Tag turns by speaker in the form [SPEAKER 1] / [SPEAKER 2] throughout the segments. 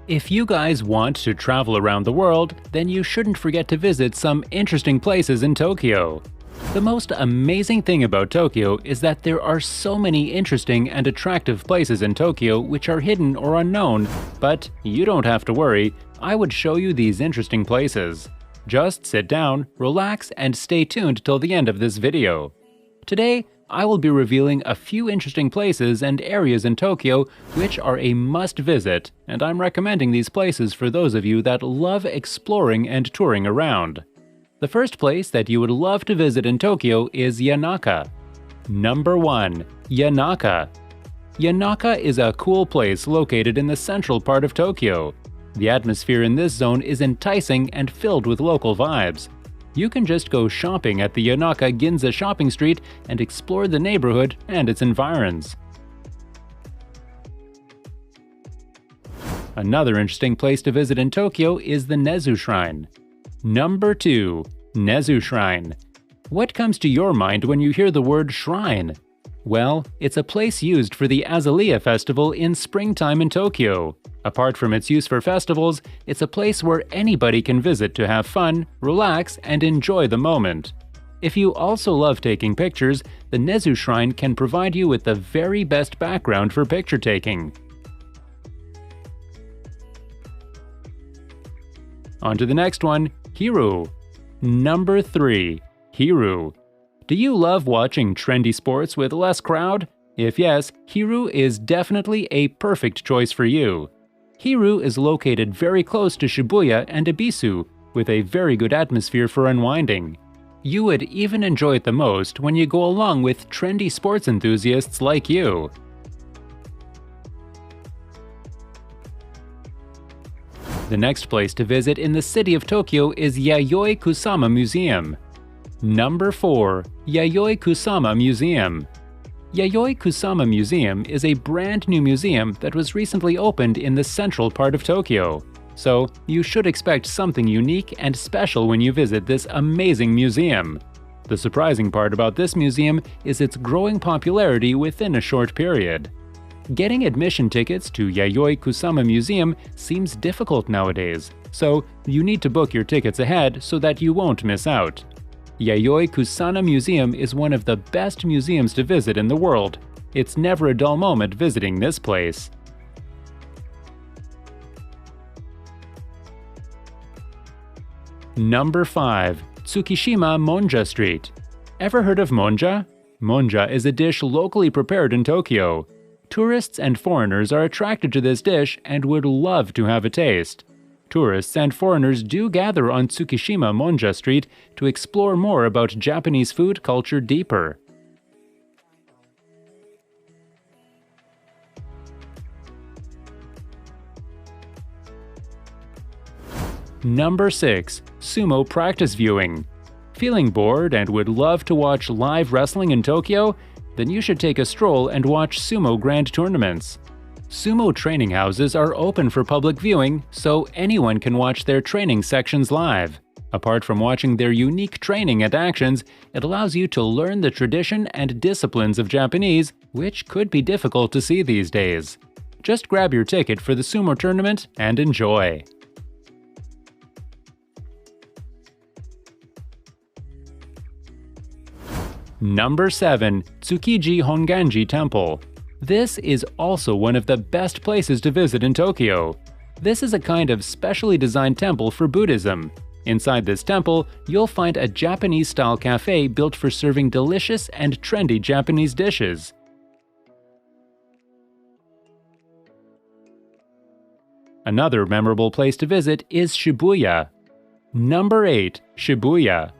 [SPEAKER 1] If you guys want to travel around the world, then you shouldn't forget to visit some interesting places in Tokyo. The most amazing thing about Tokyo is that there are so many interesting and attractive places in Tokyo which are hidden or unknown, but you don't have to worry, I would show you these interesting places. Just sit down, relax, and stay tuned till the end of this video. Today, I will be revealing a few interesting places and areas in Tokyo which are a must-visit, and I'm recommending these places for those of you that love exploring and touring around. The first place that you would love to visit in Tokyo is Yanaka. Number 1. Yanaka. Yanaka is a cool place located in the central part of Tokyo. The atmosphere in this zone is enticing and filled with local vibes. You can just go shopping at the Yanaka Ginza shopping street and explore the neighborhood and its environs. Another interesting place to visit in Tokyo is the Nezu Shrine. Number 2. Nezu Shrine. What comes to your mind when you hear the word shrine? Well, it's a place used for the Azalea festival in springtime in Tokyo. Apart from its use for festivals, it's a place where anybody can visit to have fun, relax, and enjoy the moment. If you also love taking pictures, the Nezu Shrine can provide you with the very best background for picture taking. On to the next one, Hiroo. Number 3. Hiroo. Do you love watching trendy sports with less crowd? If yes, Hiroo is definitely a perfect choice for you. Hiroo is located very close to Shibuya and Ebisu, with a very good atmosphere for unwinding. You would even enjoy it the most when you go along with trendy sports enthusiasts like you. The next place to visit in the city of Tokyo is Yayoi Kusama Museum. Number 4. Yayoi Kusama Museum. Yayoi Kusama Museum is a brand new museum that was recently opened in the central part of Tokyo. So, you should expect something unique and special when you visit this amazing museum. The surprising part about this museum is its growing popularity within a short period. Getting admission tickets to Yayoi Kusama Museum seems difficult nowadays, so you need to book your tickets ahead so that you won't miss out. Yayoi Kusama Museum is one of the best museums to visit in the world. It's never a dull moment visiting this place. Number 5. Tsukishima Monja Street. Ever heard of Monja? Monja is a dish locally prepared in Tokyo. Tourists and foreigners are attracted to this dish and would love to have a taste. Tourists and foreigners do gather on Tsukishima Monja Street to explore more about Japanese food culture deeper. Number 6. Sumo Practice Viewing. Feeling bored and would love to watch live wrestling in Tokyo? Then you should take a stroll and watch sumo grand tournaments. Sumo training houses are open for public viewing, so anyone can watch their training sections live. Apart from watching their unique training and actions, it allows you to learn the tradition and disciplines of Japanese, which could be difficult to see these days. Just grab your ticket for the sumo tournament and enjoy. Number 7. Tsukii Honganjii Temple. This is also one of the best places to visit in Tokyo. This is a kind of specially designed temple for Buddhism. Inside this temple, you'll find a Japanese-style cafe built for serving delicious and trendy Japanese dishes. Another memorable place to visit is Shibuya. Number 8. Shibuya.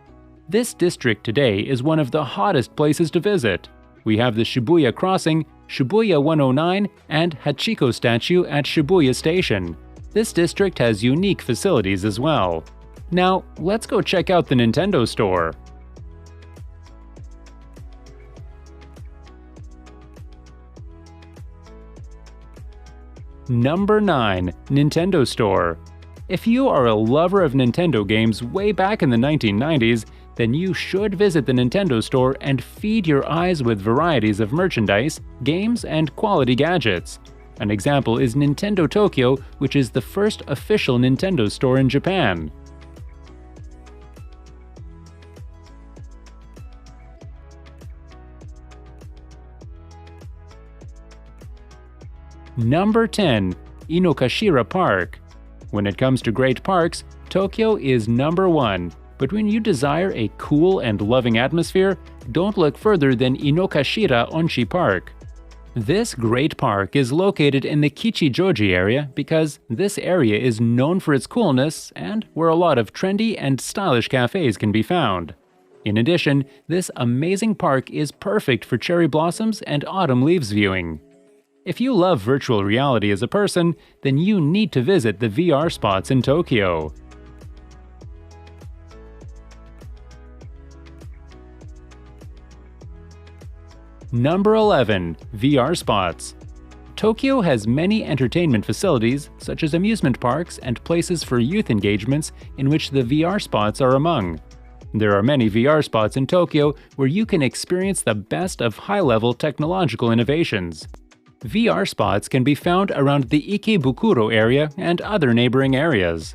[SPEAKER 1] This district today is one of the hottest places to visit. We have the Shibuya Crossing, Shibuya 109, and Hachiko statue at Shibuya Station. This district has unique facilities as well. Now, let's go check out the Nintendo store. Number 9. Nintendo Store. If you are a lover of Nintendo games way back in the 1990s, then you should visit the Nintendo store and feed your eyes with varieties of merchandise, games, and quality gadgets. An example is Nintendo Tokyo, which is the first official Nintendo store in Japan. Number 10. Inokashira Park. When it comes to great parks, Tokyo is number 1. But when you desire a cool and loving atmosphere, don't look further than Inokashira Onshi Park. This great park is located in the Kichijoji area because this area is known for its coolness and where a lot of trendy and stylish cafes can be found. In addition, this amazing park is perfect for cherry blossoms and autumn leaves viewing. If you love virtual reality as a person, then you need to visit the VR spots in Tokyo. Number 11. VR spots. Tokyo has many entertainment facilities, such as amusement parks and places for youth engagements in which the VR spots are among. There are many VR spots in Tokyo where you can experience the best of high-level technological innovations. VR spots can be found around the Ikebukuro area and other neighboring areas.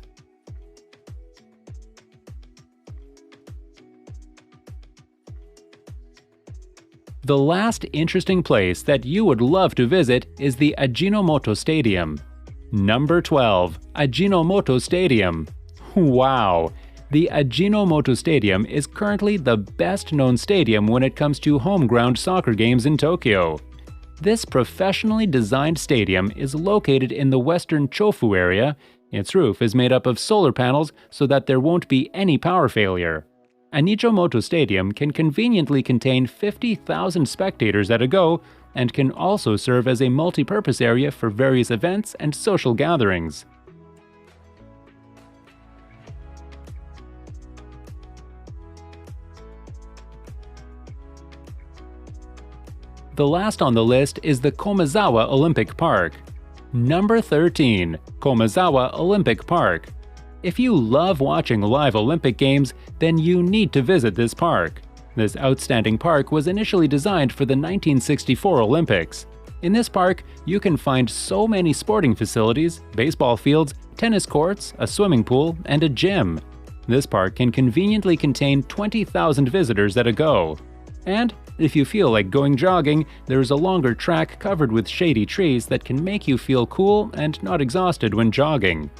[SPEAKER 1] The last interesting place that you would love to visit is the Ajinomoto Stadium. Number 12. Ajinomoto Stadium. Wow! The Ajinomoto Stadium is currently the best-known stadium when it comes to home-ground soccer games in Tokyo. This professionally designed stadium is located in the western Chofu area. Its roof is made up of solar panels so that there won't be any power failure. Ajinomoto Stadium can conveniently contain 50,000 spectators at a go and can also serve as a multi-purpose area for various events and social gatherings. The last on the list is the Komazawa Olympic Park. Number 13. Komazawa Olympic Park. If you love watching live Olympic Games, then you need to visit this park. This outstanding park was initially designed for the 1964 Olympics. In this park, you can find so many sporting facilities, baseball fields, tennis courts, a swimming pool, and a gym. This park can conveniently contain 20,000 visitors at a go. And if you feel like going jogging, there is a longer track covered with shady trees that can make you feel cool and not exhausted when jogging.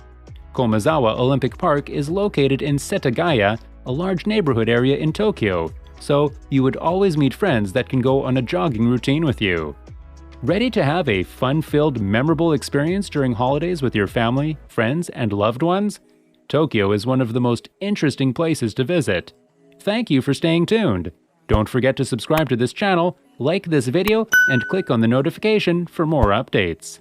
[SPEAKER 1] Komazawa Olympic Park is located in Setagaya, a large neighborhood area in Tokyo, so you would always meet friends that can go on a jogging routine with you. Ready to have a fun-filled, memorable experience during holidays with your family, friends, and loved ones? Tokyo is one of the most interesting places to visit. Thank you for staying tuned. Don't forget to subscribe to this channel, like this video, and click on the notification for more updates.